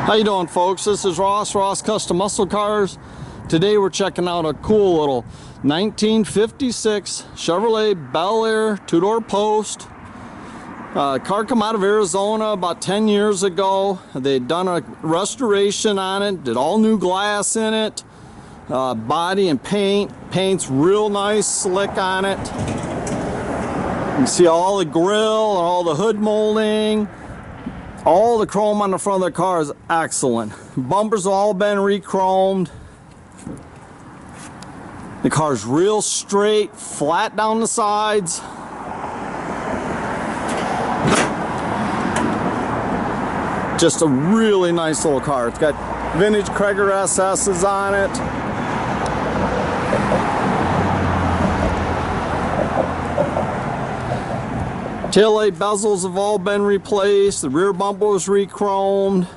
How you doing, folks? This is Ross Custom Muscle Cars. Today we're checking out a cool little 1956 Chevrolet Bel Air two-door post. Car come out of Arizona about 10 years ago. They'd done a restoration on it, did all new glass in it, body and paint's real nice, slick on it. You can see all the grill and all the hood molding. All the chrome on the front of the car is excellent. Bumpers have all been re-chromed. The car's real straight, flat down the sides. Just a really nice little car. It's got vintage Krager SS's on it. Taillight bezels have all been replaced. The rear bumper was re-chromed.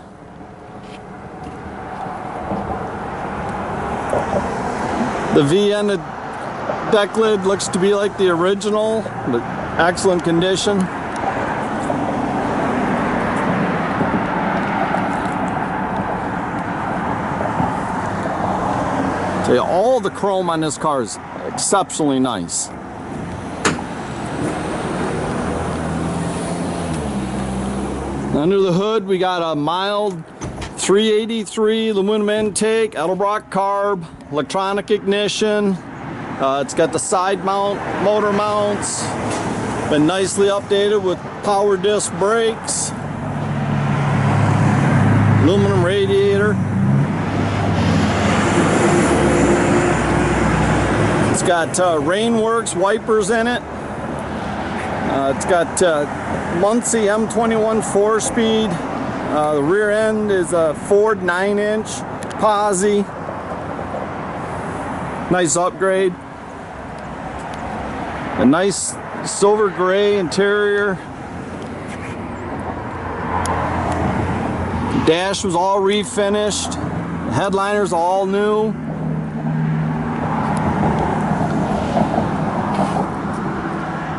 The V-ended deck lid looks to be like the original, but excellent condition. Tell you, all the chrome on this car is exceptionally nice. Under the hood, we got a mild 383 aluminum intake, Edelbrock carb, electronic ignition. It's got the side mount, motor mounts. Been nicely updated with power disc brakes. Aluminum radiator. It's got Rainworks wipers in it. It's got Muncie M21 4-speed. The rear end is a Ford 9-inch posi. Nice upgrade. A nice silver gray interior. The dash was all refinished. The headliner's all new.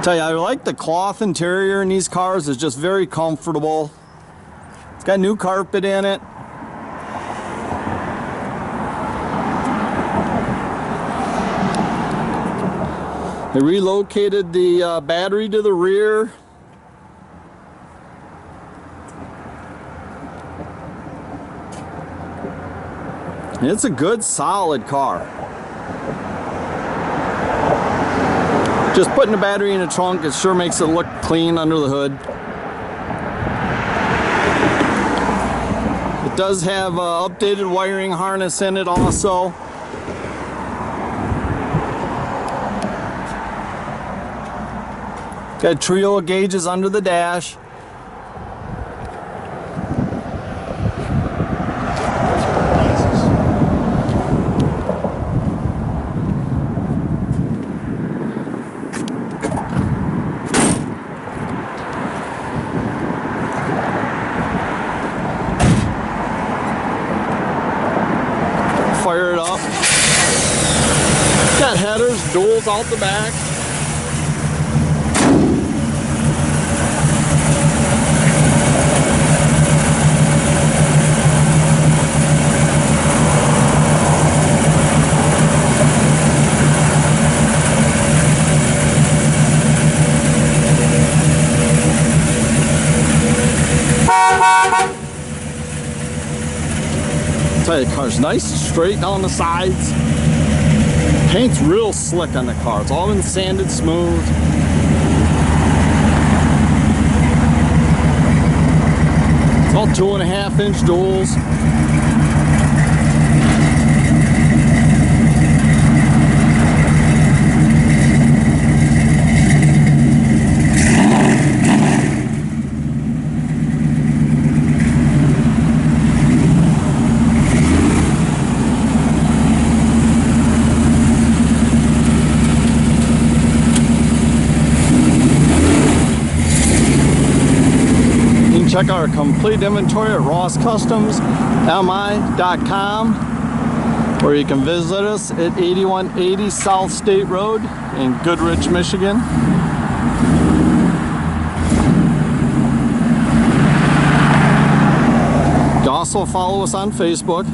Tell you, I like the cloth interior in these cars. It's just very comfortable. It's got new carpet in it. They relocated the battery to the rear. It's a good, solid car. Just putting the battery in the trunk, it sure makes it look clean under the hood. It does have updated wiring harness in it also. Got a trio of gauges under the dash. Fire it up. Got headers, duals out the back. Tell you, the car's nice, straight down the sides. Paint's real slick on the car. It's all been sanded smooth. It's all 2.5-inch duals. Check out our complete inventory at rosscustomsmi.com, or you can visit us at 8180 South State Road in Goodrich, Michigan. also follow us on Facebook.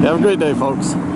Have a great day, folks.